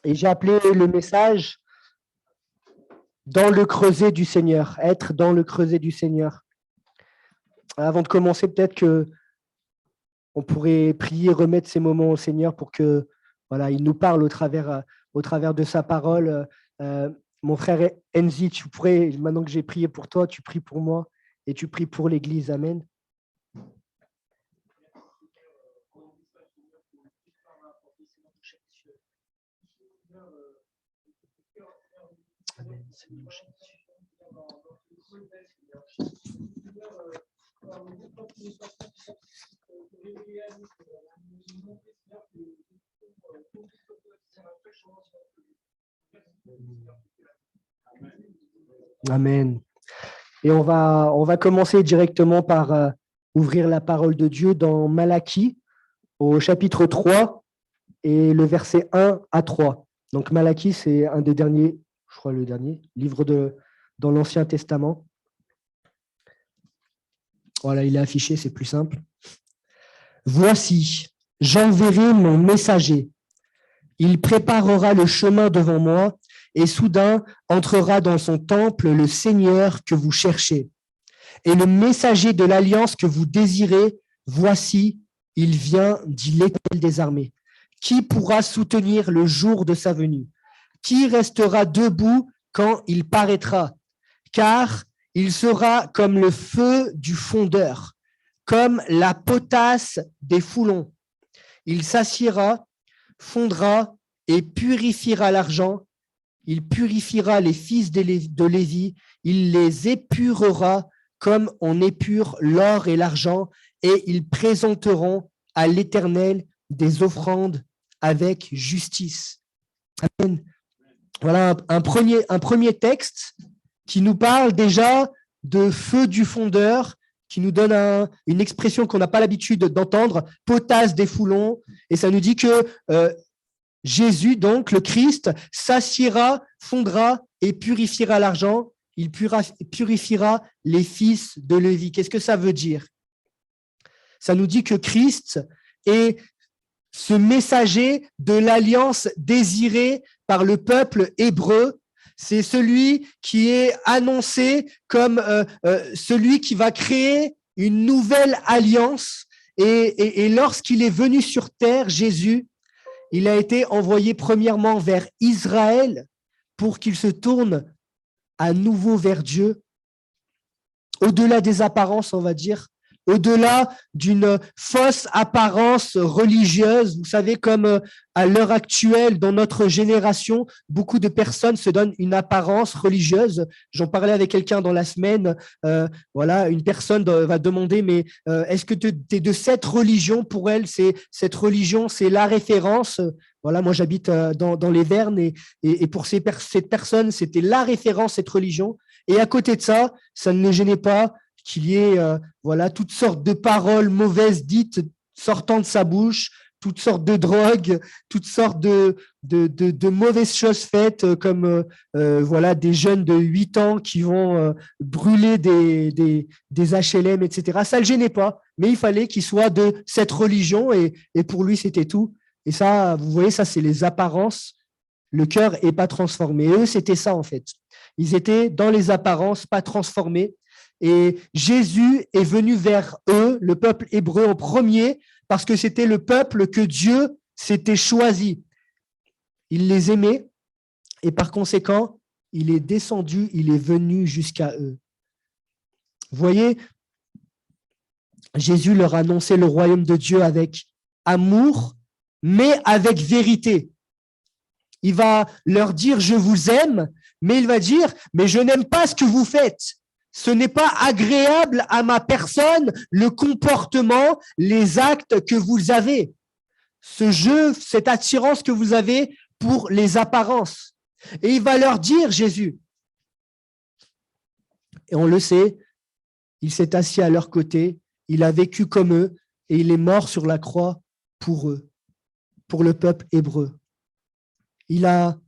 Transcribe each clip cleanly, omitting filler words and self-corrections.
Et j'ai appelé le message dans le creuset du Seigneur, être dans le creuset du Seigneur. Avant de commencer, peut-être que on pourrait prier, remettre ces moments au Seigneur pour que voilà, il nous parle au travers de sa parole. Mon frère Enzi, tu pourrais, maintenant que j'ai prié pour toi, tu pries pour moi et tu pries pour l'Église. Amen. Amen. Seigneur Jésus. Amen. Et on va commencer directement par ouvrir la parole de Dieu dans Malachie, au chapitre 3 et le verset 1 à 3. Donc Malachie, c'est un des derniers, je crois le dernier, livre dans l'Ancien Testament. Voilà, il est affiché, c'est plus simple. Voici, j'enverrai mon messager. Il préparera le chemin devant moi et soudain entrera dans son temple le Seigneur que vous cherchez. Et le messager de l'alliance que vous désirez, voici, il vient, dit l'Éternel des armées. Qui pourra soutenir le jour de sa venue? Qui restera debout quand il paraîtra? Car il sera comme le feu du fondeur, comme la potasse des foulons. Il s'assiera, fondra et purifiera l'argent. Il purifiera les fils de Lévi. Il les épurera comme on épure l'or et l'argent, et ils présenteront à l'Éternel des offrandes avec justice. Amen. Voilà un premier texte qui nous parle déjà de feu du fondeur, qui nous donne une expression qu'on n'a pas l'habitude d'entendre, potasse des foulons, et ça nous dit que Jésus, donc le Christ, s'assiera, fondra et purifiera l'argent. Il purifiera les fils de Lévi. Qu'est-ce que ça veut dire? Ça nous dit que Christ est ce messager de l'alliance désirée par le peuple hébreu. C'est celui qui est annoncé comme celui qui va créer une nouvelle alliance. Et lorsqu'il est venu sur terre, Jésus, il a été envoyé premièrement vers Israël pour qu'il se tourne à nouveau vers Dieu, au-delà des apparences, on va dire, au-delà d'une fausse apparence religieuse. Vous savez, comme à l'heure actuelle, dans notre génération, beaucoup de personnes se donnent une apparence religieuse. J'en parlais avec quelqu'un dans la semaine. Voilà, une personne va demander, mais est-ce que tu es de cette religion? Pour elle, cette religion, c'est la référence. Voilà, moi, j'habite dans les Vernes et pour cette personne, c'était la référence, cette religion. Et à côté de ça, ça ne les gênait pas qu'il y ait voilà, toutes sortes de paroles mauvaises dites sortant de sa bouche, toutes sortes de drogues, toutes sortes de mauvaises choses faites, comme voilà, des jeunes de 8 ans qui vont brûler des HLM, etc. Ça ne le gênait pas, mais il fallait qu'il soit de cette religion et pour lui, c'était tout. Et ça, vous voyez, ça, c'est les apparences. Le cœur n'est pas transformé. Et eux, c'était ça, en fait. Ils étaient dans les apparences, pas transformés. Et Jésus est venu vers eux, le peuple hébreu, en premier, parce que c'était le peuple que Dieu s'était choisi. Il les aimait et par conséquent, il est descendu, il est venu jusqu'à eux. Vous voyez, Jésus leur a annoncé le royaume de Dieu avec amour, mais avec vérité. Il va leur dire « je vous aime », mais il va dire « mais je n'aime pas ce que vous faites ». Ce n'est pas agréable à ma personne, le comportement, les actes que vous avez. Ce jeu, cette attirance que vous avez pour les apparences. Et il va leur dire, Jésus, et on le sait, il s'est assis à leur côté, il a vécu comme eux, et il est mort sur la croix pour eux, pour le peuple hébreu. Il a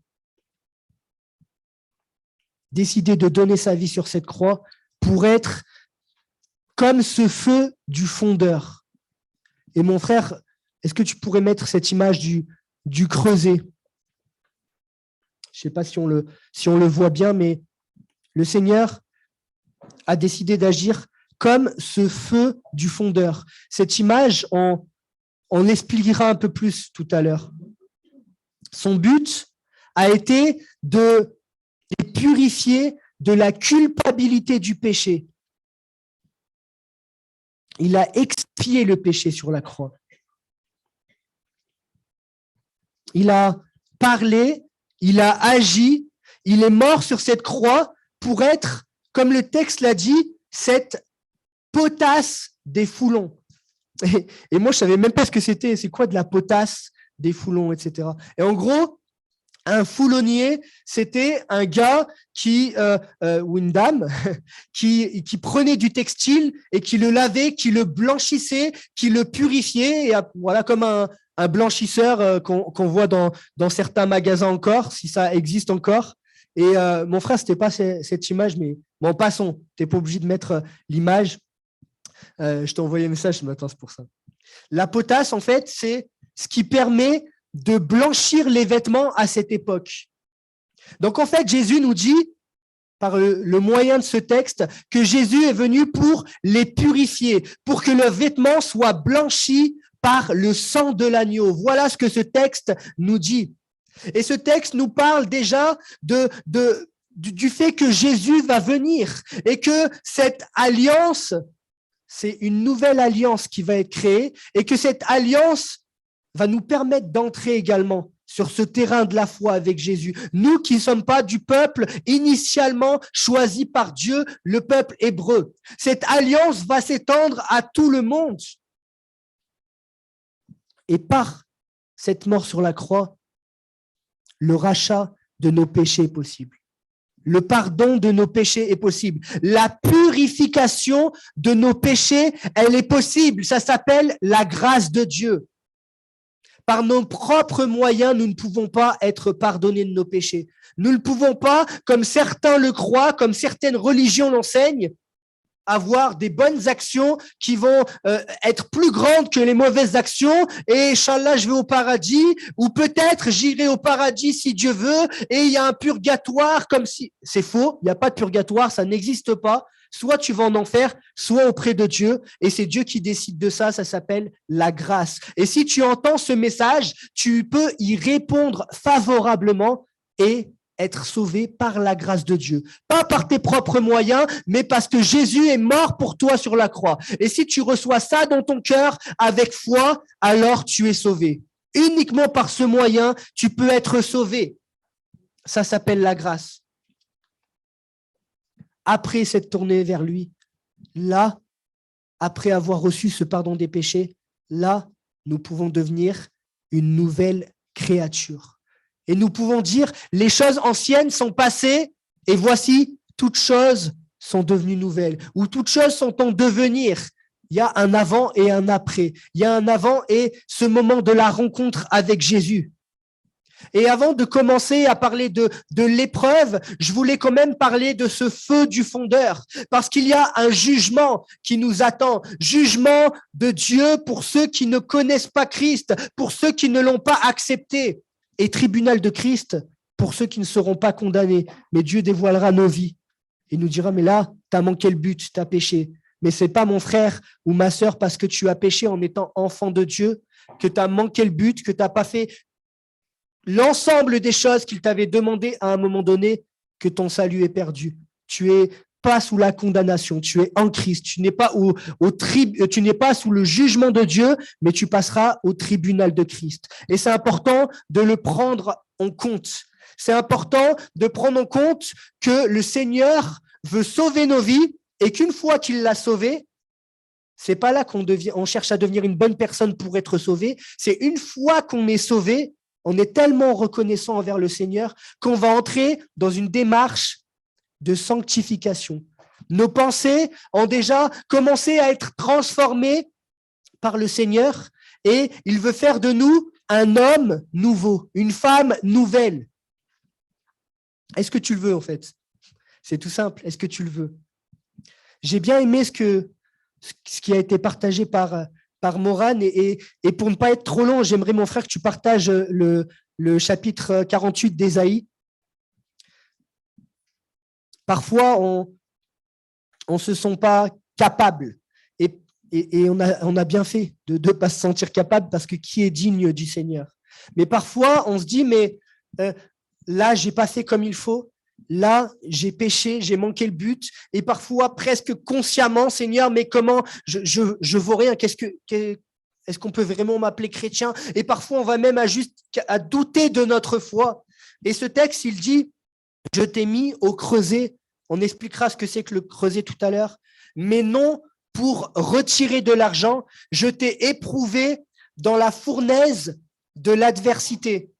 décidé de donner sa vie sur cette croix pour être comme ce feu du fondeur. Et mon frère, est-ce que tu pourrais mettre cette image du creuset? Je ne sais pas si on le voit bien, mais le Seigneur a décidé d'agir comme ce feu du fondeur. Cette image, on l'expliquera un peu plus tout à l'heure. Son but a été de les purifier de la culpabilité du péché. Il a expié le péché sur la croix. Il a parlé, il a agi, il est mort sur cette croix pour être, comme le texte l'a dit, cette potasse des foulons. Et moi, je ne savais même pas ce que c'était. C'est quoi de la potasse des foulons, etc. Et en gros, un foulonnier, c'était un gars ou une dame qui prenait du textile et qui le lavait, qui le blanchissait, qui le purifiait. Et voilà, comme un blanchisseur qu'on voit dans certains magasins encore, si ça existe encore. Et mon frère, c'était pas cette image, mais bon, passons. Tu n'es pas obligé de mettre l'image. Je t'ai envoyé un message ce matin, c'est pour ça. La potasse, en fait, c'est ce qui permet de blanchir les vêtements à cette époque. Donc, en fait, Jésus nous dit, par le moyen de ce texte, que Jésus est venu pour les purifier, pour que le vêtement soit blanchi par le sang de l'agneau. Voilà ce que ce texte nous dit. Et ce texte nous parle déjà du fait que Jésus va venir et que cette alliance, c'est une nouvelle alliance qui va être créée et que cette alliance va nous permettre d'entrer également sur ce terrain de la foi avec Jésus. Nous qui ne sommes pas du peuple initialement choisi par Dieu, le peuple hébreu. Cette alliance va s'étendre à tout le monde. Et par cette mort sur la croix, le rachat de nos péchés est possible. Le pardon de nos péchés est possible. La purification de nos péchés, elle est possible. Ça s'appelle la grâce de Dieu. Par nos propres moyens, nous ne pouvons pas être pardonnés de nos péchés. Nous ne pouvons pas, comme certains le croient, comme certaines religions l'enseignent, avoir des bonnes actions qui vont être plus grandes que les mauvaises actions et Inch'Allah, je vais au paradis ou peut-être j'irai au paradis si Dieu veut et il y a un purgatoire comme si… C'est faux, il n'y a pas de purgatoire, ça n'existe pas. Soit tu vas en enfer, soit auprès de Dieu et c'est Dieu qui décide de ça, ça s'appelle la grâce. Et si tu entends ce message, tu peux y répondre favorablement et être sauvé par la grâce de Dieu. Pas par tes propres moyens, mais parce que Jésus est mort pour toi sur la croix. Et si tu reçois ça dans ton cœur avec foi, alors tu es sauvé. Uniquement par ce moyen, tu peux être sauvé. Ça s'appelle la grâce. Après s'être tourné vers lui, là, après avoir reçu ce pardon des péchés, là, nous pouvons devenir une nouvelle créature. Et nous pouvons dire, les choses anciennes sont passées et voici, toutes choses sont devenues nouvelles ou toutes choses sont en devenir. Il y a un avant et un après. Il y a un avant et ce moment de la rencontre avec Jésus. Et avant de commencer à parler de l'épreuve, je voulais quand même parler de ce feu du fondeur parce qu'il y a un jugement qui nous attend. Jugement de Dieu pour ceux qui ne connaissent pas Christ, pour ceux qui ne l'ont pas accepté. Et tribunal de Christ pour ceux qui ne seront pas condamnés. Mais Dieu dévoilera nos vies et nous dira, mais là, tu as manqué le but, tu as péché. Mais ce n'est pas mon frère ou ma sœur parce que tu as péché en étant enfant de Dieu que tu as manqué le but, que tu n'as pas fait l'ensemble des choses qu'il t'avait demandé à un moment donné, que ton salut est perdu. Tu es pas sous la condamnation, tu es en Christ, tu n'es pas tu n'es pas sous le jugement de Dieu, mais tu passeras au tribunal de Christ. Et c'est important de le prendre en compte. C'est important de prendre en compte que le Seigneur veut sauver nos vies et qu'une fois qu'il l'a sauvé, c'est pas là on cherche à devenir une bonne personne pour être sauvé. C'est une fois qu'on est sauvé, on est tellement reconnaissant envers le Seigneur qu'on va entrer dans une démarche de sanctification. Nos pensées ont déjà commencé à être transformées par le Seigneur et il veut faire de nous un homme nouveau, une femme nouvelle. Est-ce que tu le veux en fait? C'est tout simple. Est-ce que tu le veux? J'ai bien aimé ce qui a été partagé par Moran et pour ne pas être trop long, j'aimerais mon frère que tu partages le chapitre 48 d'Ésaïe. Parfois, on ne se sent pas capable. Et on a bien fait de ne pas se sentir capable parce que qui est digne du Seigneur? Mais parfois, on se dit, mais là, je n'ai pas fait comme il faut. Là, j'ai péché, j'ai manqué le but. Et parfois, presque consciemment, Seigneur, mais comment je vaux rien? Est-ce qu'on peut vraiment m'appeler chrétien? Et parfois, on va même à douter de notre foi. Et ce texte, il dit, je t'ai mis au creuset. On expliquera ce que c'est que le creuset tout à l'heure. Mais non pour retirer de l'argent, je t'ai éprouvé dans la fournaise de l'adversité.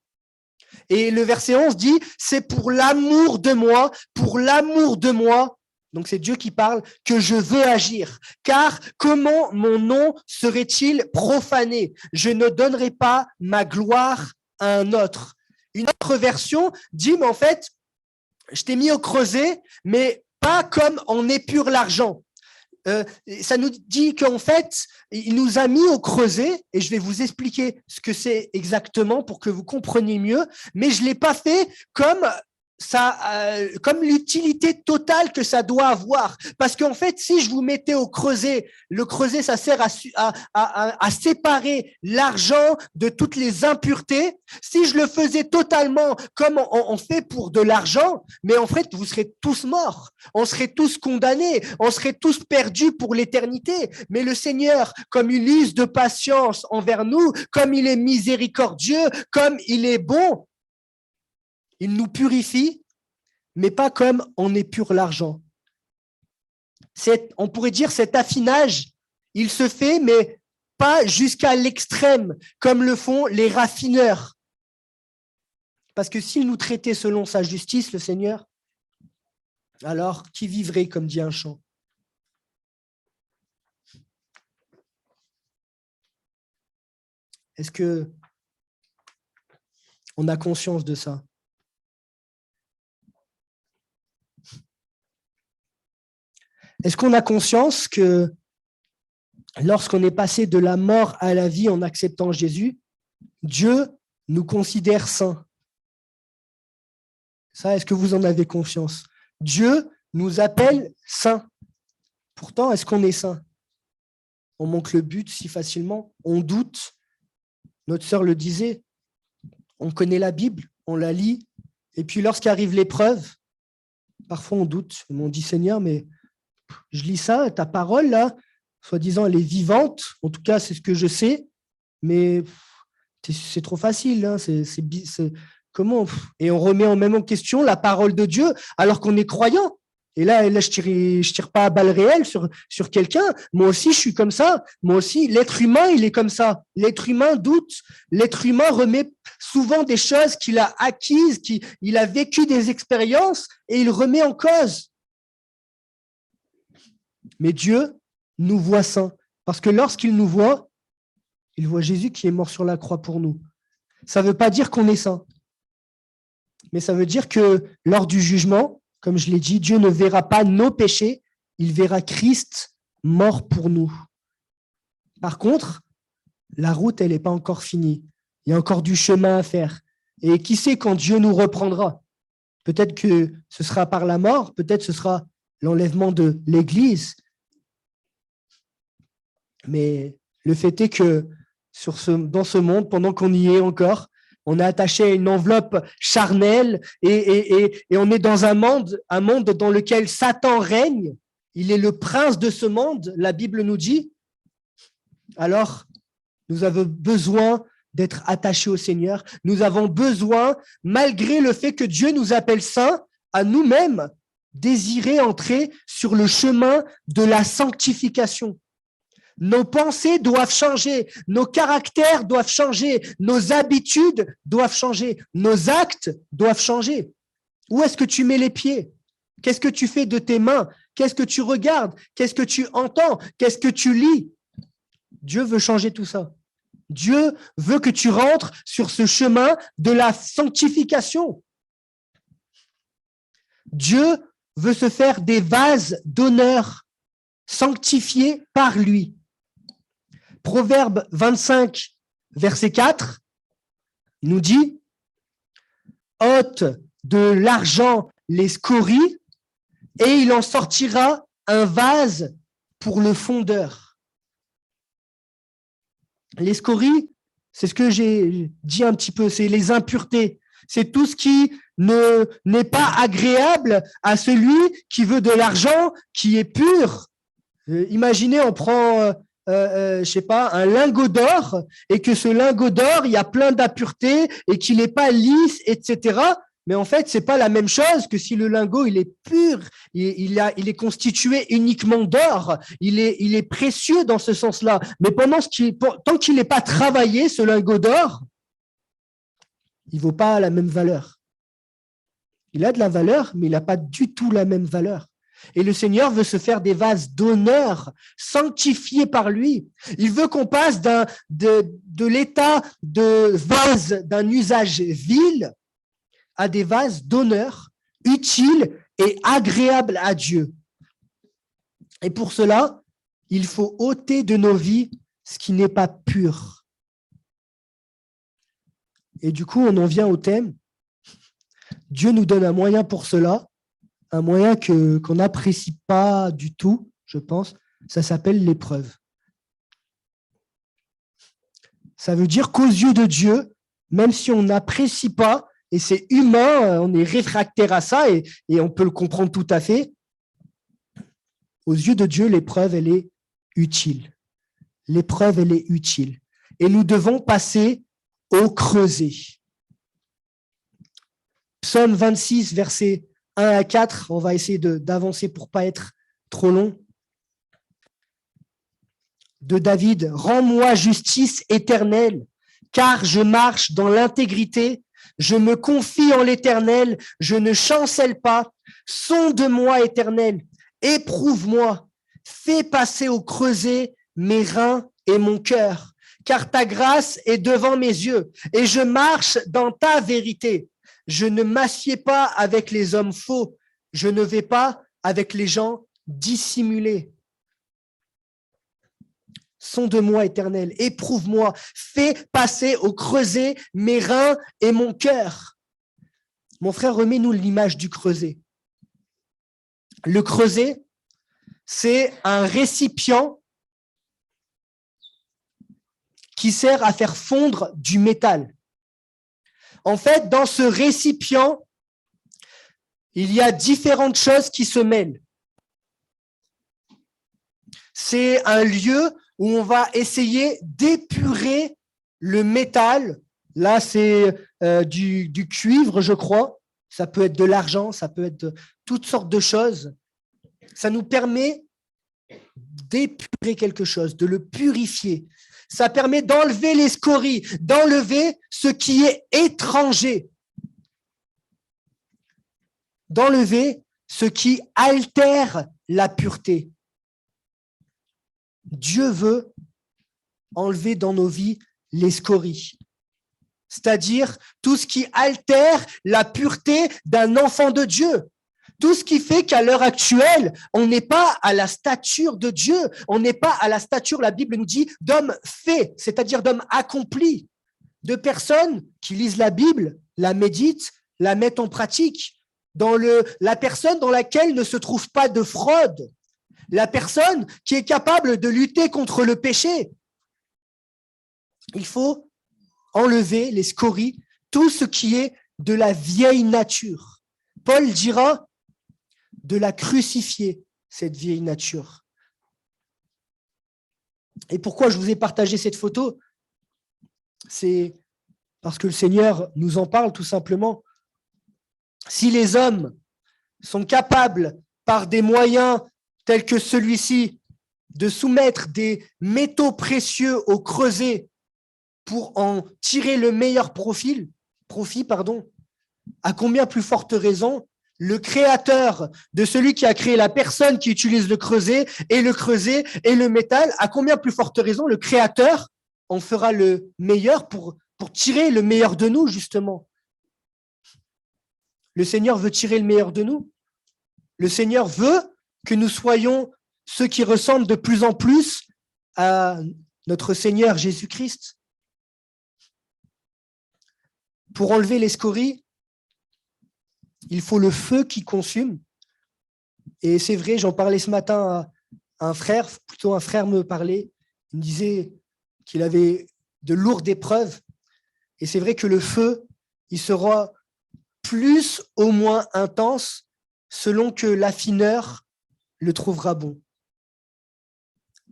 Et le verset 11 dit, c'est pour l'amour de moi, donc c'est Dieu qui parle, que je veux agir. Car comment mon nom serait-il profané? Je ne donnerai pas ma gloire à un autre. Une autre version dit, mais en fait, je t'ai mis au creuset, mais pas comme on épure l'argent. Ça nous dit qu'en fait, il nous a mis au creuset, et je vais vous expliquer ce que c'est exactement pour que vous compreniez mieux, mais je ne l'ai pas fait comme comme l'utilité totale que ça doit avoir. Parce qu'en fait, si je vous mettais au creuset, le creuset, ça sert à séparer l'argent de toutes les impuretés. Si je le faisais totalement comme on fait pour de l'argent, mais en fait, vous serez tous morts. On serait tous condamnés. On serait tous perdus pour l'éternité. Mais le Seigneur, comme il use de patience envers nous, comme il est miséricordieux, comme il est bon, il nous purifie, mais pas comme on épure l'argent. On pourrait dire cet affinage, il se fait, mais pas jusqu'à l'extrême, comme le font les raffineurs. Parce que s'il nous traitait selon sa justice, le Seigneur, alors qui vivrait, comme dit un chant? Est-ce que on a conscience de ça? Est-ce qu'on a conscience que lorsqu'on est passé de la mort à la vie en acceptant Jésus, Dieu nous considère saints? Ça, est-ce que vous en avez conscience? Dieu nous appelle saints. Pourtant, est-ce qu'on est saints? On manque le but si facilement, on doute. Notre sœur le disait, on connaît la Bible, on la lit, et puis lorsqu'arrive l'épreuve, parfois on doute. On dit, Seigneur, mais je lis ça, ta parole, là, soi-disant, elle est vivante. En tout cas, c'est ce que je sais. Mais c'est trop facile. Hein, comment? Et on remet même en question la parole de Dieu alors qu'on est croyant. Et là je tire pas à balles réelles sur quelqu'un. Moi aussi, je suis comme ça. Moi aussi, l'être humain, il est comme ça. L'être humain doute. L'être humain remet souvent des choses qu'il a acquises, il a vécu des expériences et il remet en cause. Mais Dieu nous voit saints, parce que lorsqu'il nous voit, il voit Jésus qui est mort sur la croix pour nous. Ça ne veut pas dire qu'on est saint, mais ça veut dire que lors du jugement, comme je l'ai dit, Dieu ne verra pas nos péchés, il verra Christ mort pour nous. Par contre, la route, elle n'est pas encore finie. Il y a encore du chemin à faire. Et qui sait quand Dieu nous reprendra? Peut-être que ce sera par la mort, peut-être ce sera l'enlèvement de l'Église. Mais le fait est que dans ce monde, pendant qu'on y est encore, on est attaché à une enveloppe charnelle et on est dans un monde dans lequel Satan règne. Il est le prince de ce monde, la Bible nous dit. Alors, nous avons besoin d'être attachés au Seigneur. Nous avons besoin, malgré le fait que Dieu nous appelle saints, à nous-mêmes désirer entrer sur le chemin de la sanctification. Nos pensées doivent changer, nos caractères doivent changer, nos habitudes doivent changer, nos actes doivent changer. Où est-ce que tu mets les pieds? Qu'est-ce que tu fais de tes mains? Qu'est-ce que tu regardes? Qu'est-ce que tu entends? Qu'est-ce que tu lis? Dieu veut changer tout ça. Dieu veut que tu rentres sur ce chemin de la sanctification. Dieu veut se faire des vases d'honneur sanctifiés par lui. Proverbe 25, verset 4, nous dit « Ôte de l'argent les scories, et il en sortira un vase pour le fondeur. Les scories, c'est ce que j'ai dit un petit peu, c'est les impuretés. C'est tout ce qui n'est pas agréable à celui qui veut de l'argent, qui est pur. Imaginez, on prend, je sais pas, un lingot d'or et que ce lingot d'or, il y a plein d'impuretés et qu'il n'est pas lisse, etc. Mais en fait, c'est pas la même chose que si le lingot il est pur, il est constitué uniquement d'or, il est précieux dans ce sens-là. Mais tant qu'il n'est pas travaillé, ce lingot d'or, il vaut pas la même valeur. Il a de la valeur, mais il n'a pas du tout la même valeur. Et le Seigneur veut se faire des vases d'honneur, sanctifiés par lui. Il veut qu'on passe de l'état de vase d'un usage vil à des vases d'honneur, utiles et agréables à Dieu. Et pour cela, il faut ôter de nos vies ce qui n'est pas pur. Et du coup, on en vient au thème. Dieu nous donne un moyen pour cela, un moyen qu'on n'apprécie pas du tout, je pense. Ça s'appelle l'épreuve. Ça veut dire qu'aux yeux de Dieu, même si on n'apprécie pas, et c'est humain, on est réfractaire à ça, et on peut le comprendre tout à fait, aux yeux de Dieu, l'épreuve, elle est utile. L'épreuve, elle est utile. Et nous devons passer au creuset. Psaume 26, versets 1 à 4, on va essayer d'avancer pour ne pas être trop long. De David, « Rends-moi justice éternelle, car je marche dans l'intégrité, je me confie en l'Éternel, je ne chancelle pas. Sonde-moi, Éternel, éprouve-moi, fais passer au creuset mes reins et mon cœur, car ta grâce est devant mes yeux, et je marche dans ta vérité. Je ne m'assieds pas avec les hommes faux, je ne vais pas avec les gens dissimulés. Sonde-moi, Éternel, éprouve-moi, fais passer au creuset mes reins et mon cœur. » Mon frère, remets-nous l'image du creuset. Le creuset, c'est un récipient qui sert à faire fondre du métal. En fait, dans ce récipient, il y a différentes choses qui se mêlent. C'est un lieu où on va essayer d'épurer le métal. Là, c'est du cuivre, je crois. Ça peut être de l'argent, ça peut être toutes sortes de choses. Ça nous permet d'épurer quelque chose, de le purifier. Ça permet d'enlever les scories, d'enlever ce qui est étranger, d'enlever ce qui altère la pureté. Dieu veut enlever dans nos vies les scories, c'est-à-dire tout ce qui altère la pureté d'un enfant de Dieu. Tout ce qui fait qu'à l'heure actuelle, on n'est pas à la stature de Dieu, on n'est pas à la stature, la Bible nous dit, d'hommes faits, c'est-à-dire d'hommes accomplis, de personnes qui lisent la Bible, la méditent, la mettent en pratique, la personne dans laquelle ne se trouve pas de fraude, la personne qui est capable de lutter contre le péché. Il faut enlever les scories, tout ce qui est de la vieille nature. Paul dira de la crucifier, cette vieille nature. Et pourquoi je vous ai partagé cette photo? C'est parce que le Seigneur nous en parle tout simplement. Si les hommes sont capables, par des moyens tels que celui-ci, de soumettre des métaux précieux au creuset pour en tirer le meilleur profit, à combien plus forte raison le créateur de celui qui a créé la personne qui utilise le creuset et le métal, à combien plus forte raison le créateur en fera le meilleur pour tirer le meilleur de nous, justement. Le Seigneur veut tirer le meilleur de nous. Le Seigneur veut que nous soyons ceux qui ressemblent de plus en plus à notre Seigneur Jésus-Christ. Pour enlever les scories, il faut le feu qui consume. Et c'est vrai, j'en parlais ce matin à un frère, plutôt un frère me parlait, il me disait qu'il avait de lourdes épreuves. Et c'est vrai que le feu, il sera plus ou moins intense selon que l'affineur le trouvera bon.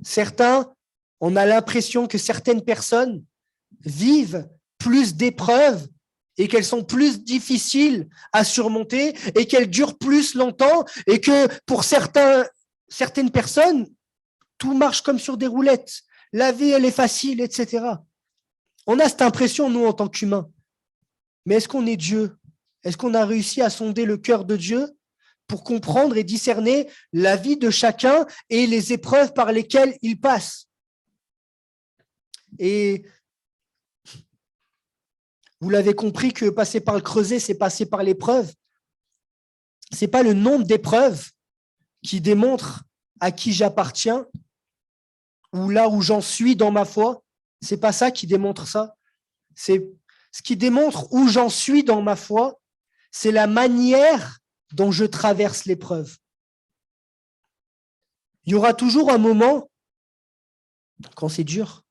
Certains, on a l'impression que certaines personnes vivent plus d'épreuves et qu'elles sont plus difficiles à surmonter et qu'elles durent plus longtemps et que pour certaines personnes, tout marche comme sur des roulettes. La vie, elle est facile, etc. On a cette impression, nous, en tant qu'humains. Mais est-ce qu'on est Dieu? Est-ce qu'on a réussi à sonder le cœur de Dieu pour comprendre et discerner la vie de chacun et les épreuves par lesquelles il passe? Et vous l'avez compris que passer par le creuset, c'est passer par l'épreuve. Ce n'est pas le nombre d'épreuves qui démontre à qui j'appartiens ou là où j'en suis dans ma foi. Ce n'est pas ça qui démontre ça. C'est ce qui démontre où j'en suis dans ma foi, c'est la manière dont je traverse l'épreuve. Il y aura toujours un moment, quand c'est dur,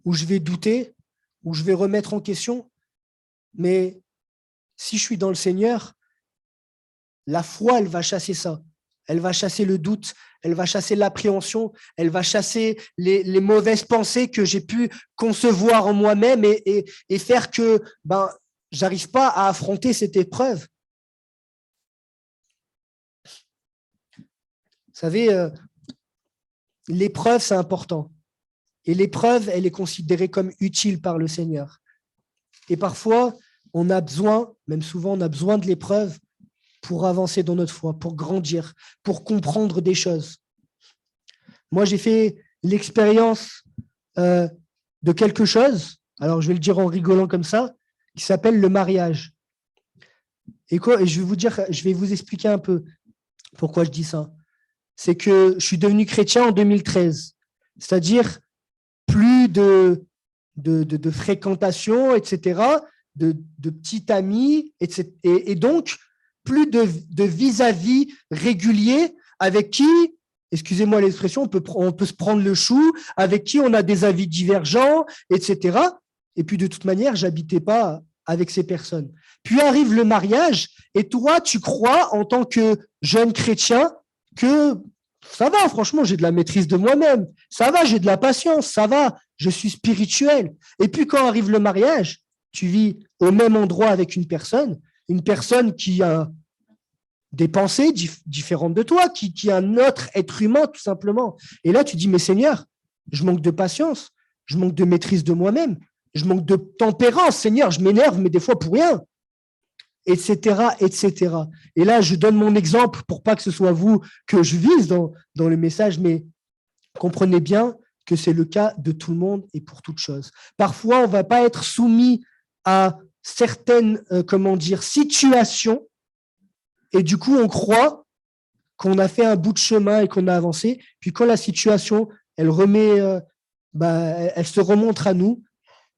où je vais douter, où je vais remettre en question. Mais si je suis dans le Seigneur, la foi, elle va chasser ça. Elle va chasser le doute, elle va chasser l'appréhension, elle va chasser les mauvaises pensées que j'ai pu concevoir en moi-même et faire que j'arrive pas à affronter cette épreuve. Vous savez, l'épreuve, c'est important. Et l'épreuve, elle est considérée comme utile par le Seigneur. Et parfois, on a besoin, même souvent, on a besoin de l'épreuve pour avancer dans notre foi, pour grandir, pour comprendre des choses. Moi, j'ai fait l'expérience de quelque chose, alors je vais le dire en rigolant comme ça, qui s'appelle le mariage. Et je vais vous expliquer un peu pourquoi je dis ça. C'est que je suis devenu chrétien en 2013, c'est-à-dire plus de fréquentation, etc., de petits amis, etc., et donc plus de vis-à-vis régulier avec qui, excusez-moi l'expression, on peut se prendre le chou, avec qui on a des avis divergents, etc. Et puis de toute manière, j'habitais pas avec ces personnes. Puis arrive le mariage, et toi, tu crois en tant que jeune chrétien que ça va, franchement, j'ai de la maîtrise de moi-même, ça va, j'ai de la patience, ça va, je suis spirituel. Et puis quand arrive le mariage, tu vis au même endroit avec une personne qui a des pensées différentes de toi, qui est un autre être humain, tout simplement. Et là, tu dis, mais Seigneur, je manque de patience, je manque de maîtrise de moi-même, je manque de tempérance, Seigneur, je m'énerve, mais des fois pour rien, etc., etc. Et là, je donne mon exemple pour pas que ce soit vous que je vise dans le message, mais comprenez bien que c'est le cas de tout le monde et pour toute chose. Parfois, on ne va pas être soumis à certaines, situations, et du coup, on croit qu'on a fait un bout de chemin et qu'on a avancé. Puis quand la situation, elle elle se remonte à nous,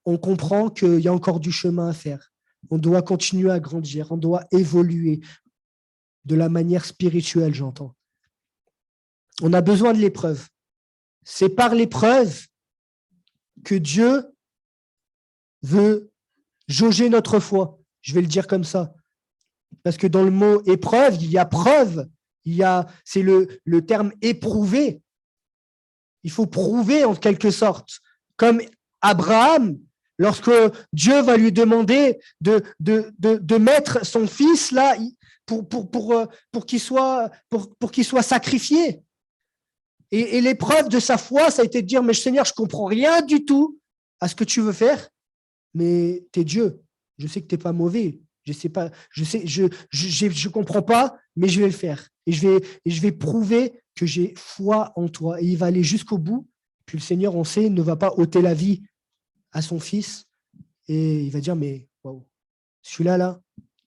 on comprend qu'il y a encore du chemin à faire. On doit continuer à grandir, on doit évoluer de la manière spirituelle, j'entends. On a besoin de l'épreuve. C'est par l'épreuve que Dieu veut jauger notre foi. Je vais le dire comme ça. Parce que dans le mot épreuve, il y a preuve. C'est le terme éprouver. Il faut prouver en quelque sorte. Comme Abraham, lorsque Dieu va lui demander de mettre son fils là pour qu'il soit sacrifié. Et l'épreuve de sa foi, ça a été de dire, mais Seigneur, je ne comprends rien du tout à ce que tu veux faire, mais tu es Dieu. Je sais que tu n'es pas mauvais. Je comprends pas, mais je vais le faire. Et je vais prouver que j'ai foi en toi. Et il va aller jusqu'au bout. Puis le Seigneur, on sait, ne va pas ôter la vie à son fils. Et il va dire, mais waouh, celui-là, là,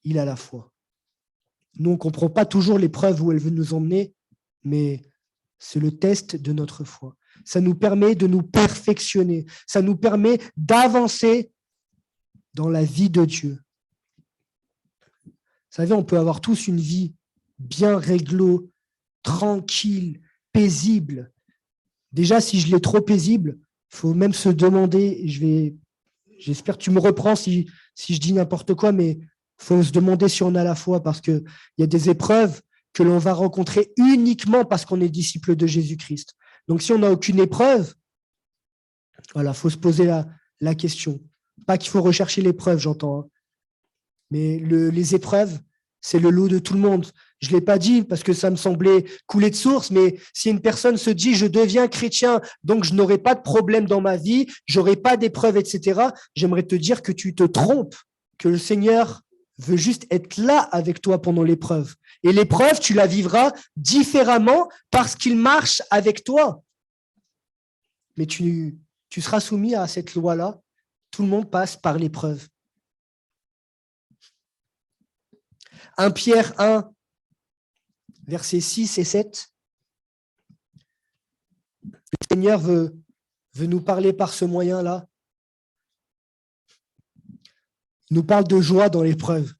il a la foi. Nous, on ne comprend pas toujours l'épreuve où elle veut nous emmener, mais c'est le test de notre foi. Ça nous permet de nous perfectionner. Ça nous permet d'avancer dans la vie de Dieu. Vous savez, on peut avoir tous une vie bien réglo, tranquille, paisible. Déjà, si je l'ai trop paisible, il faut même se demander, j'espère que tu me reprends si je dis n'importe quoi, mais il faut se demander si on a la foi, parce qu'il y a des épreuves que l'on va rencontrer uniquement parce qu'on est disciple de Jésus-Christ. Donc, si on n'a aucune épreuve, voilà, il faut se poser la question. Pas qu'il faut rechercher l'épreuve, j'entends, hein. Mais les épreuves, c'est le lot de tout le monde. Je ne l'ai pas dit parce que ça me semblait couler de source, mais si une personne se dit « je deviens chrétien, donc je n'aurai pas de problème dans ma vie, je n'aurai pas d'épreuves, etc. » J'aimerais te dire que tu te trompes, que le Seigneur veut juste être là avec toi pendant l'épreuve. Et l'épreuve, tu la vivras différemment parce qu'il marche avec toi. Mais tu seras soumis à cette loi-là. Tout le monde passe par l'épreuve. 1 Pierre 1, versets 6 et 7. Le Seigneur veut nous parler par ce moyen-là. Il nous parle de joie dans l'épreuve.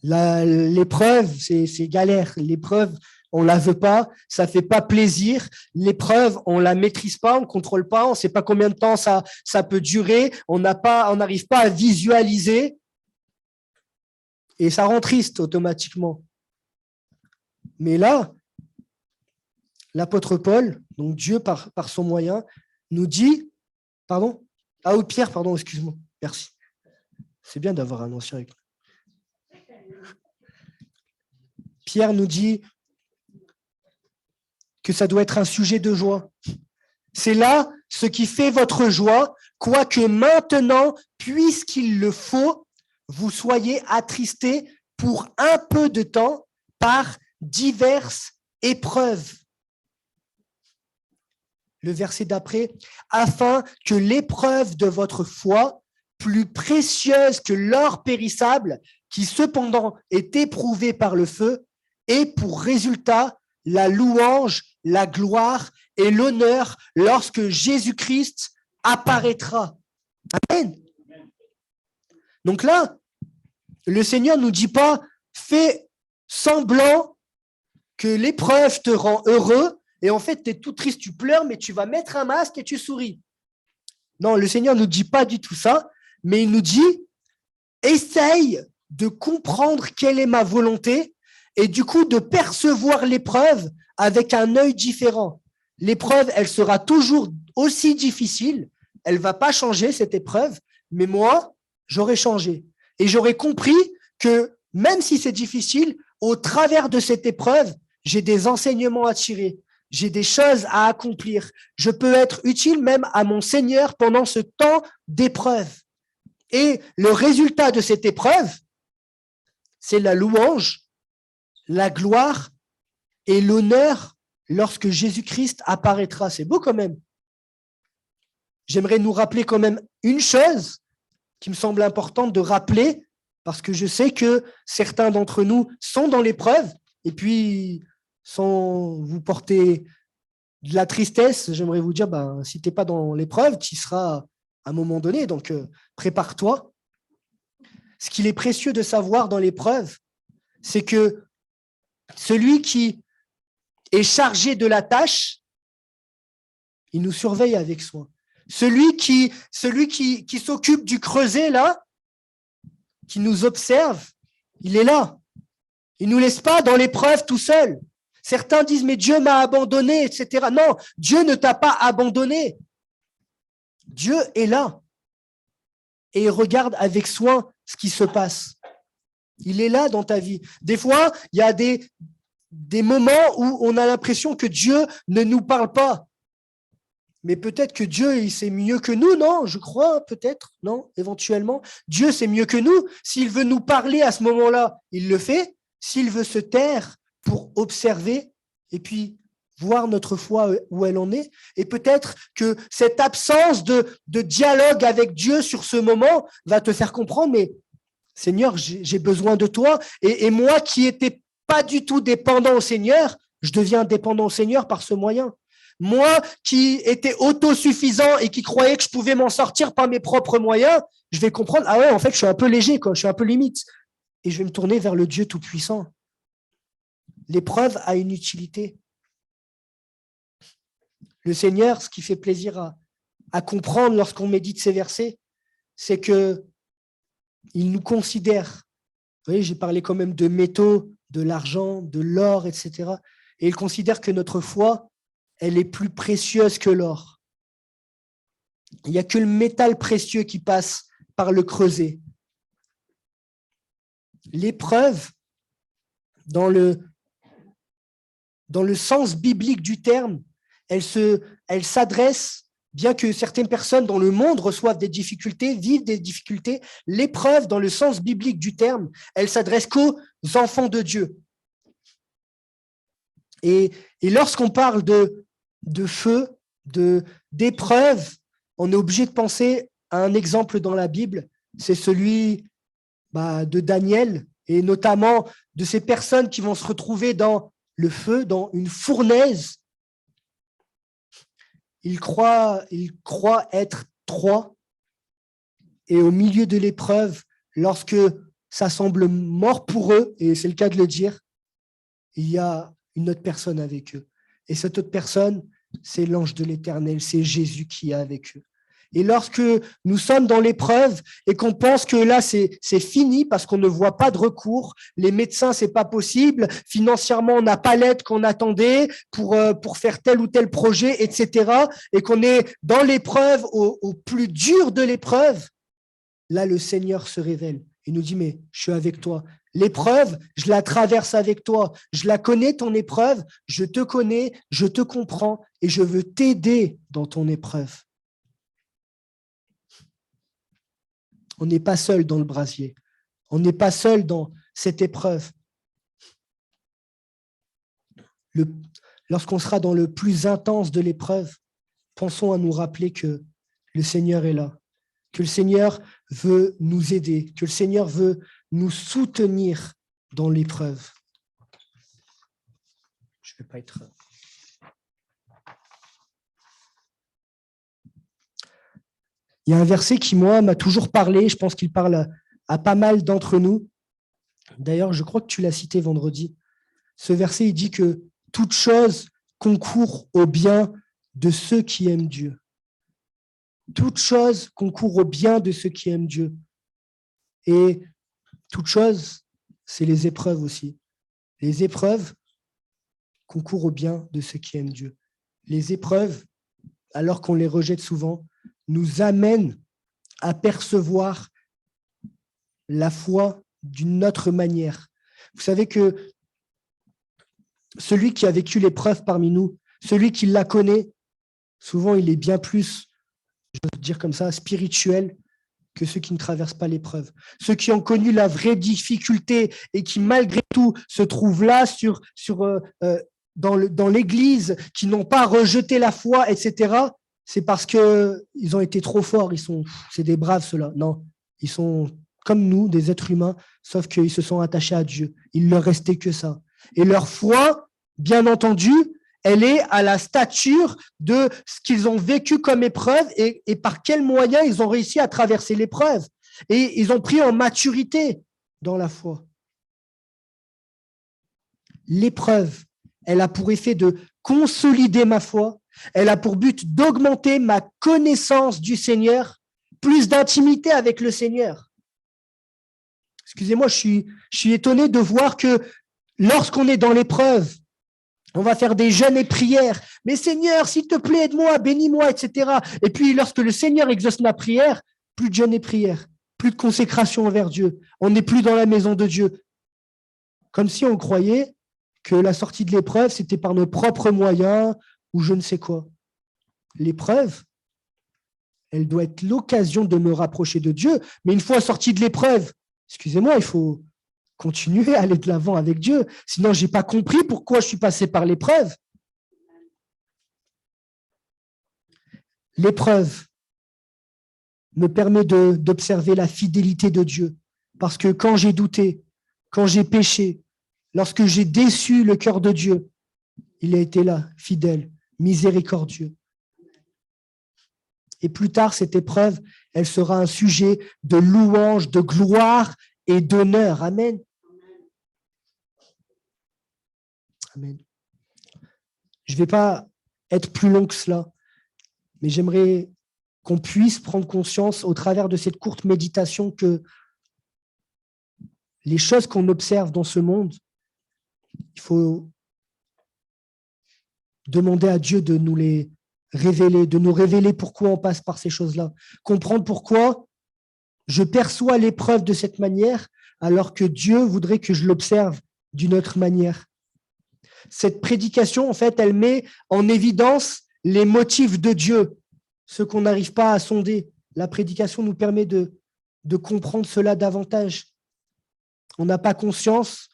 L'épreuve, c'est galère. L'épreuve, on ne la veut pas, ça ne fait pas plaisir. L'épreuve, on ne la maîtrise pas, on ne contrôle pas, on ne sait pas combien de temps ça peut durer, on n'arrive pas à visualiser. Et ça rend triste automatiquement. Mais là, l'apôtre Paul, donc Dieu par son moyen, nous dit, pardon, ou Pierre, pardon, excuse-moi, merci. C'est bien d'avoir un ancien avec nous. Pierre nous dit que ça doit être un sujet de joie. C'est là ce qui fait votre joie, quoique maintenant, puisqu'il le faut, vous soyez attristés pour un peu de temps par diverses épreuves. Le verset d'après, afin que l'épreuve de votre foi, plus précieuse que l'or périssable, qui cependant est éprouvé par le feu, ait pour résultat la louange, la gloire et l'honneur lorsque Jésus-Christ apparaîtra. Amen. Donc là, le Seigneur ne nous dit pas « fais semblant que l'épreuve te rend heureux et en fait, tu es tout triste, tu pleures, mais tu vas mettre un masque et tu souris. » Non, le Seigneur ne nous dit pas du tout ça, mais il nous dit « essaye de comprendre quelle est ma volonté et du coup de percevoir l'épreuve avec un œil différent. » L'épreuve, elle sera toujours aussi difficile, elle ne va pas changer cette épreuve, mais moi, j'aurais changé. Et j'aurais compris que même si c'est difficile, au travers de cette épreuve, j'ai des enseignements à tirer, j'ai des choses à accomplir. Je peux être utile même à mon Seigneur pendant ce temps d'épreuve. Et le résultat de cette épreuve, c'est la louange, la gloire et l'honneur lorsque Jésus-Christ apparaîtra. C'est beau quand même. J'aimerais nous rappeler quand même une chose qui me semble importante de rappeler, parce que je sais que certains d'entre nous sont dans l'épreuve, et puis sans vous porter de la tristesse, j'aimerais vous dire, si tu n'es pas dans l'épreuve, tu y seras à un moment donné, donc prépare-toi. Ce qu'il est précieux de savoir dans l'épreuve, c'est que celui qui est chargé de la tâche, il nous surveille avec soin. Celui qui s'occupe du creuset, là, qui nous observe, il est là. Il ne nous laisse pas dans l'épreuve tout seul. Certains disent, mais Dieu m'a abandonné, etc. Non, Dieu ne t'a pas abandonné. Dieu est là. Et il regarde avec soin ce qui se passe. Il est là dans ta vie. Des fois, il y a des moments où on a l'impression que Dieu ne nous parle pas. Mais peut-être que Dieu, il sait mieux que nous, non? Je crois, peut-être, non? Éventuellement. Dieu sait mieux que nous. S'il veut nous parler à ce moment-là, il le fait. S'il veut se taire pour observer et puis voir notre foi où elle en est. Et peut-être que cette absence de dialogue avec Dieu sur ce moment va te faire comprendre, mais Seigneur, j'ai besoin de toi. Et moi qui n'étais pas du tout dépendant au Seigneur, je deviens dépendant au Seigneur par ce moyen. Moi qui étais autosuffisant et qui croyais que je pouvais m'en sortir par mes propres moyens, je vais comprendre, ah ouais, en fait, je suis un peu léger, quoi, je suis un peu limite. Et je vais me tourner vers le Dieu Tout-Puissant. l'épreuve a une utilité. Le Seigneur, ce qui fait plaisir à comprendre lorsqu'on médite ces versets, c'est qu'il nous considère. Vous voyez, j'ai parlé quand même de métaux, de l'argent, de l'or, etc. Et il considère que notre foi, elle est plus précieuse que l'or. Il n'y a que le métal précieux qui passe par le creuset. L'épreuve, dans le sens biblique du terme, elle s'adresse, bien que certaines personnes dans le monde reçoivent des difficultés, vivent des difficultés, l'épreuve, dans le sens biblique du terme, elle s'adresse qu'aux enfants de Dieu. Et lorsqu'on parle de feu, d'épreuve, on est obligé de penser à un exemple dans la Bible, c'est celui de Daniel, et notamment de ces personnes qui vont se retrouver dans le feu, dans une fournaise. Ils croient être trois, et au milieu de l'épreuve, lorsque ça semble mort pour eux, et c'est le cas de le dire, il y a une autre personne avec eux. Et cette autre personne, c'est l'ange de l'Éternel, c'est Jésus qui est avec eux. Et lorsque nous sommes dans l'épreuve et qu'on pense que là, c'est fini parce qu'on ne voit pas de recours, les médecins, c'est pas possible, financièrement, on n'a pas l'aide qu'on attendait pour faire tel ou tel projet, etc., et qu'on est dans l'épreuve, au plus dur de l'épreuve, là, le Seigneur se révèle. Il nous dit, mais je suis avec toi. L'épreuve, je la traverse avec toi. Je la connais, ton épreuve. Je te connais, je te comprends et je veux t'aider dans ton épreuve. On n'est pas seul dans le brasier. On n'est pas seul dans cette épreuve. Lorsqu'on sera dans le plus intense de l'épreuve, pensons à nous rappeler que le Seigneur est là, que le Seigneur veut nous aider, que le Seigneur veut nous soutenir dans l'épreuve. Je ne vais pas être... Il y a un verset qui, moi, m'a toujours parlé. Je pense qu'il parle à pas mal d'entre nous. D'ailleurs, je crois que tu l'as cité vendredi. Ce verset, il dit que toute chose concourt au bien de ceux qui aiment Dieu. Toute chose concourt au bien de ceux qui aiment Dieu. Et toute chose, c'est les épreuves aussi. Les épreuves concourent au bien de ceux qui aiment Dieu. Les épreuves, alors qu'on les rejette souvent, nous amènent à percevoir la foi d'une autre manière. Vous savez que celui qui a vécu l'épreuve parmi nous, celui qui la connaît, souvent il est bien plus, je veux dire comme ça, spirituel que ceux qui ne traversent pas l'épreuve. Ceux qui ont connu la vraie difficulté et qui malgré tout se trouvent là dans l'église, qui n'ont pas rejeté la foi, etc., c'est parce qu'ils ont été trop forts, c'est des braves ceux-là. Non, ils sont comme nous, des êtres humains, sauf qu'ils se sont attachés à Dieu. Il ne leur restait que ça. Et leur foi, bien entendu, elle est à la stature de ce qu'ils ont vécu comme épreuve et par quels moyens ils ont réussi à traverser l'épreuve. Et ils ont pris en maturité dans la foi. L'épreuve, elle a pour effet de consolider ma foi. Elle a pour but d'augmenter ma connaissance du Seigneur, plus d'intimité avec le Seigneur. Excusez-moi, je suis étonné de voir que lorsqu'on est dans l'épreuve, on va faire des jeûnes et prières. Mais Seigneur, s'il te plaît, aide-moi, bénis-moi, etc. Et puis, lorsque le Seigneur exauce ma prière, plus de jeûne et prière, plus de consécration envers Dieu. On n'est plus dans la maison de Dieu. Comme si on croyait que la sortie de l'épreuve, c'était par nos propres moyens ou je ne sais quoi. L'épreuve, elle doit être l'occasion de me rapprocher de Dieu. Mais une fois sorti de l'épreuve, excusez-moi, il faut continuer à aller de l'avant avec Dieu. Sinon, je n'ai pas compris pourquoi je suis passé par l'épreuve. L'épreuve me permet d'observer la fidélité de Dieu. Parce que quand j'ai douté, quand j'ai péché, lorsque j'ai déçu le cœur de Dieu, il a été là, fidèle, miséricordieux. Et plus tard, cette épreuve, elle sera un sujet de louange, de gloire et d'honneur. Amen. Amen. Je ne vais pas être plus long que cela, mais j'aimerais qu'on puisse prendre conscience au travers de cette courte méditation que les choses qu'on observe dans ce monde, il faut demander à Dieu de nous les révéler, de nous révéler pourquoi on passe par ces choses-là, comprendre pourquoi je perçois l'épreuve de cette manière alors que Dieu voudrait que je l'observe d'une autre manière. Cette prédication, en fait, elle met en évidence les motifs de Dieu, ce qu'on n'arrive pas à sonder. La prédication nous permet de comprendre cela davantage. On n'a pas conscience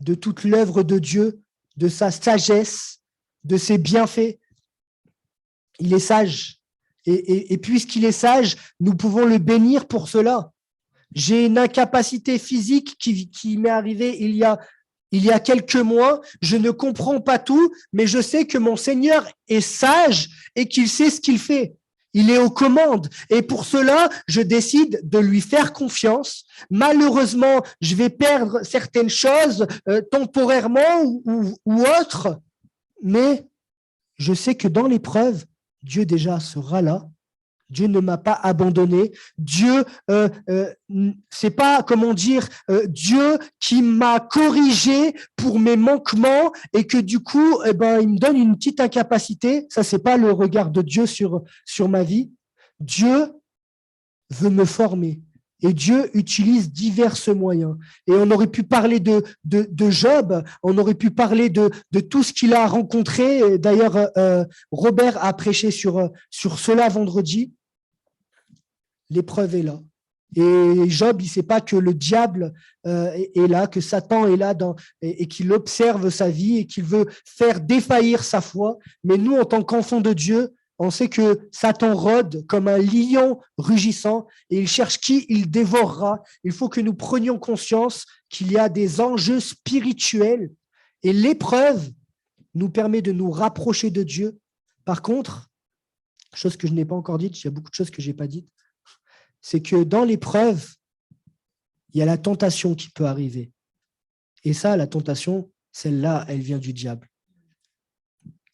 de toute l'œuvre de Dieu, de sa sagesse, de ses bienfaits. Il est sage. Et puisqu'il est sage, nous pouvons le bénir pour cela. J'ai une incapacité physique qui m'est arrivée il y a quelques mois. Je ne comprends pas tout, mais je sais que mon Seigneur est sage et qu'il sait ce qu'il fait. Il est aux commandes. Et pour cela, je décide de lui faire confiance. Malheureusement, je vais perdre certaines choses temporairement ou autres, mais je sais que dans l'épreuve, Dieu déjà sera là. Dieu ne m'a pas abandonné. Dieu, c'est pas, comment dire, Dieu qui m'a corrigé pour mes manquements et que du coup, il me donne une petite incapacité. Ça, c'est pas le regard de Dieu sur ma vie. Dieu veut me former. Et Dieu utilise divers moyens. Et on aurait pu parler de Job, on aurait pu parler de tout ce qu'il a rencontré. D'ailleurs, Robert a prêché sur cela vendredi. L'épreuve est là. Et Job, il ne sait pas que le diable est là, que Satan est là et qu'il observe sa vie et qu'il veut faire défaillir sa foi. Mais nous, en tant qu'enfants de Dieu, on sait que Satan rôde comme un lion rugissant et il cherche qui il dévorera. Il faut que nous prenions conscience qu'il y a des enjeux spirituels et l'épreuve nous permet de nous rapprocher de Dieu. Par contre, chose que je n'ai pas encore dite, il y a beaucoup de choses que je n'ai pas dites, c'est que dans l'épreuve, il y a la tentation qui peut arriver. Et ça, la tentation, celle-là, elle vient du diable.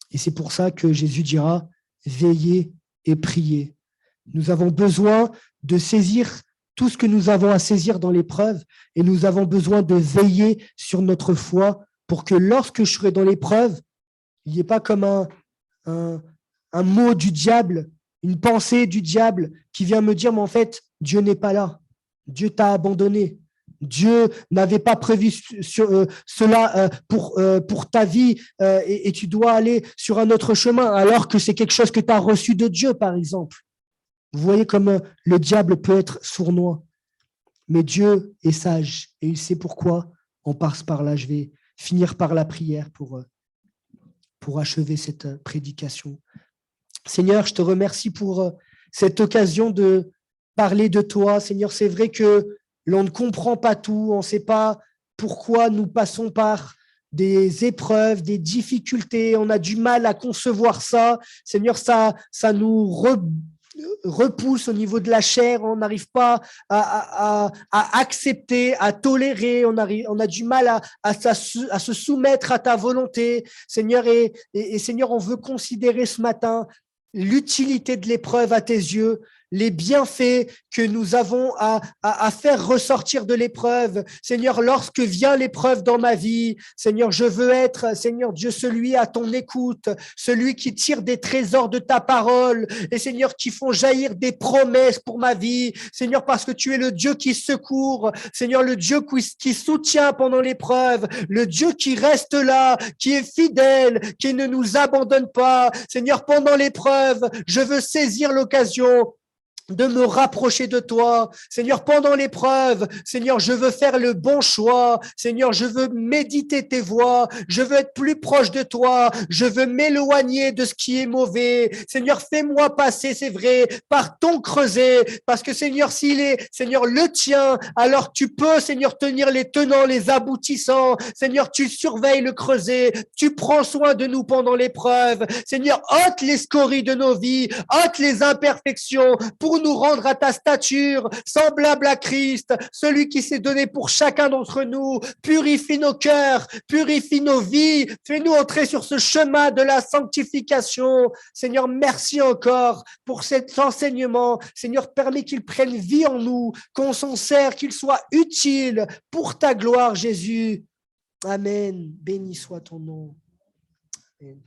Et c'est pour ça que Jésus dira « Veillez et priez ». Nous avons besoin de saisir tout ce que nous avons à saisir dans l'épreuve et nous avons besoin de veiller sur notre foi pour que lorsque je serai dans l'épreuve, il n'y ait pas comme un mot du diable, une pensée du diable qui vient me dire, mais en fait, Dieu n'est pas là. Dieu t'a abandonné. Dieu n'avait pas prévu cela pour ta vie et tu dois aller sur un autre chemin alors que c'est quelque chose que tu as reçu de Dieu, par exemple. Vous voyez comme le diable peut être sournois. Mais Dieu est sage et il sait pourquoi on passe par là. Je vais finir par la prière pour achever cette prédication. Seigneur, je te remercie pour cette occasion de parler de toi. Seigneur, c'est vrai que l'on ne comprend pas tout, on ne sait pas pourquoi nous passons par des épreuves, des difficultés, on a du mal à concevoir ça. Seigneur, ça nous repousse au niveau de la chair, on n'arrive pas à accepter, à tolérer, on a du mal à se soumettre à ta volonté. Seigneur, et Seigneur, on veut considérer ce matin l'utilité de l'épreuve à tes yeux, les bienfaits que nous avons à faire ressortir de l'épreuve. Seigneur, lorsque vient l'épreuve dans ma vie, Seigneur, je veux être, Seigneur Dieu, celui à ton écoute, celui qui tire des trésors de ta parole et Seigneur, qui font jaillir des promesses pour ma vie. Seigneur, parce que tu es le Dieu qui secourt, Seigneur, le Dieu qui soutient pendant l'épreuve, le Dieu qui reste là, qui est fidèle, qui ne nous abandonne pas. Seigneur, pendant l'épreuve, je veux saisir l'occasion de me rapprocher de toi. Seigneur, pendant l'épreuve, Seigneur, je veux faire le bon choix. Seigneur, je veux méditer tes voies. Je veux être plus proche de toi. Je veux m'éloigner de ce qui est mauvais. Seigneur, fais-moi passer, c'est vrai, par ton creuset. Parce que Seigneur, s'il est, Seigneur, le tien, alors tu peux, Seigneur, tenir les tenants, les aboutissants. Seigneur, tu surveilles le creuset. Tu prends soin de nous pendant l'épreuve. Seigneur, ôte les scories de nos vies. Ôte les imperfections pour pour nous rendre à ta stature, semblable à Christ, celui qui s'est donné pour chacun d'entre nous. Purifie nos cœurs, purifie nos vies, fais-nous entrer sur ce chemin de la sanctification. Seigneur, merci encore pour cet enseignement. Seigneur, permets qu'il prenne vie en nous, qu'on s'en sert, qu'il soit utile pour ta gloire, Jésus. Amen. Béni soit ton nom. Amen.